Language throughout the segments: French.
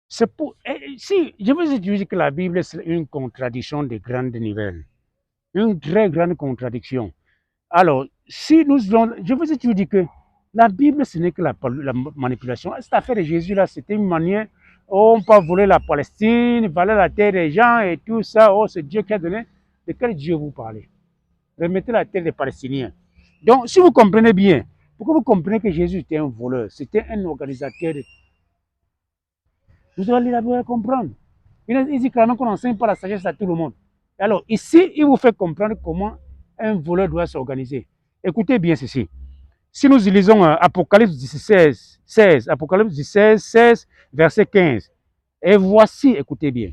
C'est pour, si je vous dire que la Bible c'est une contradiction de grande niveau, une très grande contradiction. Alors, si nous, je vous ai toujours dit que la Bible, ce n'est que la manipulation. Cette affaire de Jésus, là, c'était une manière, oh, on peut voler la Palestine, voler la terre des gens et tout ça. Oh, c'est Dieu qui a donné. De quel Dieu vous parlez? Remettez la terre des Palestiniens. Donc, si vous comprenez bien, pourquoi vous comprenez que Jésus était un voleur? C'était un organisateur. Vous allez la comprendre. Il dit clairement qu'on n'enseigne pas la sagesse à tout le monde. Alors, ici, il vous fait comprendre comment un voleur doit s'organiser. Écoutez bien ceci. Si nous lisons Apocalypse 16, Apocalypse 16, verset 15, et voici, écoutez bien,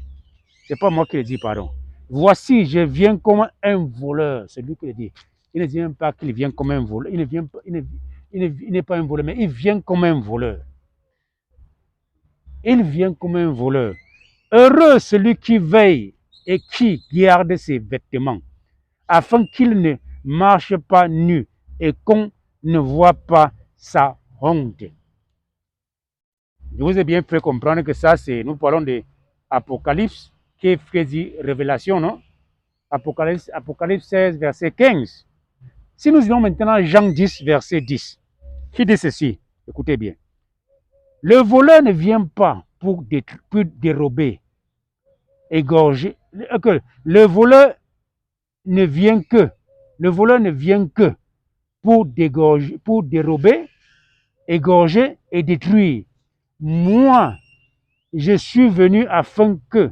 c'est pas moi qui le dis, pardon. Voici, je viens comme un voleur. C'est lui qui le dit. Il ne dit même pas qu'il vient comme un voleur. Il n'est pas un voleur, mais il vient comme un voleur. Il vient comme un voleur. Heureux celui qui veille et qui garde ses vêtements, afin qu'il ne marche pas nu et qu'on ne voit pas sa honte. Je vous ai bien fait comprendre que ça, c'est, nous parlons de Apocalypse, qui est dit révélation, non? Apocalypse 16, verset 15. Si nous lisons maintenant Jean 10, verset 10, qui dit ceci, écoutez bien. Le voleur ne vient pas pour dérober, égorger. Le voleur ne vient que, le voleur ne vient que pour dégorger, pour dérober, égorger et détruire. Moi, je suis venu afin que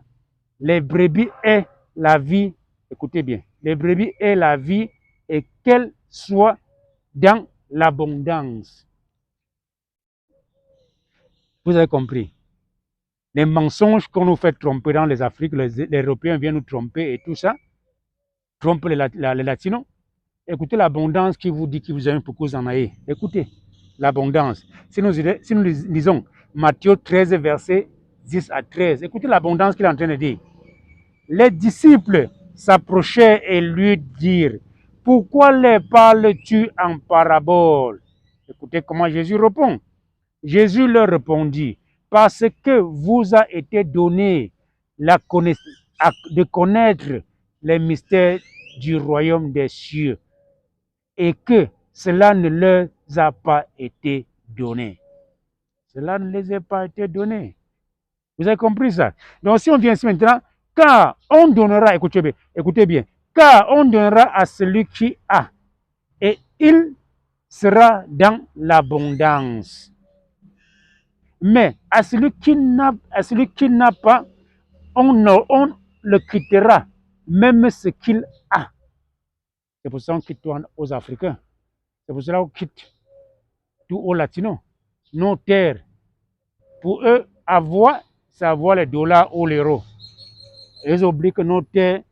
les brebis aient la vie, écoutez bien, les brebis aient la vie et qu'elles soient dans l'abondance. Vous avez compris? Les mensonges qu'on nous fait tromper dans les Afriques, les Européens viennent nous tromper et tout ça, trompent les Latinos. Écoutez l'abondance qui vous dit qu'il vous a un pour que vous en ayez. Écoutez, l'abondance. Si nous lisons Matthieu 13, verset 10 à 13, écoutez l'abondance qu'il est en train de dire. Les disciples s'approchaient et lui dirent, pourquoi les parles-tu en parabole? Écoutez comment Jésus répond. Jésus leur répondit, parce que vous a été donné de connaître les mystères du royaume des cieux et que cela ne leur a pas été donné. Cela ne les a pas été donné. Vous avez compris ça? Donc si on vient ici maintenant, car on donnera, écoutez bien, car on donnera à celui qui a, et il sera dans l'abondance. Mais à celui qui n'a pas, on le quittera, même ce qu'il a. C'est pour ça qu'on quitte aux Africains. C'est pour cela qu'on quitte tout aux Latinos. Nos terres. Pour eux, avoir, c'est avoir les dollars ou l'euro. Ils oublient que nos terres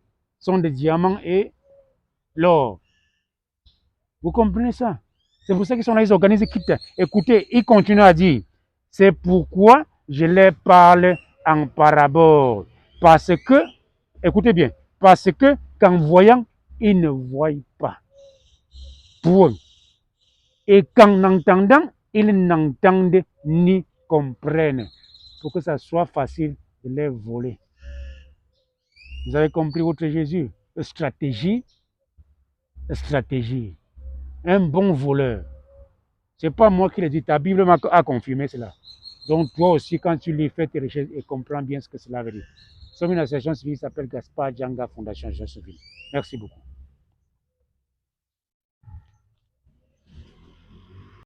sont des diamants et l'or. Vous comprenez ça? C'est pour ça qu'ils sont là, ils organisent, ils quittent. Écoutez, ils continuent à dire, c'est pourquoi je les parle en parabole. Parce que, écoutez bien, parce que qu'en voyant, ils ne voient pas. Point. Et qu'en entendant, ils n'entendent ni comprennent. Pour que ça soit facile de les voler. Vous avez compris votre Jésus? Stratégie, stratégie. Un bon voleur. Ce n'est pas moi qui le dis, ta Bible a confirmé cela. Donc toi aussi, quand tu lis, fais tes recherches et comprends bien ce que cela veut dire. Nous sommes une association civile qui s'appelle Gaspard Djanga Fondation Jean Civil. Merci beaucoup.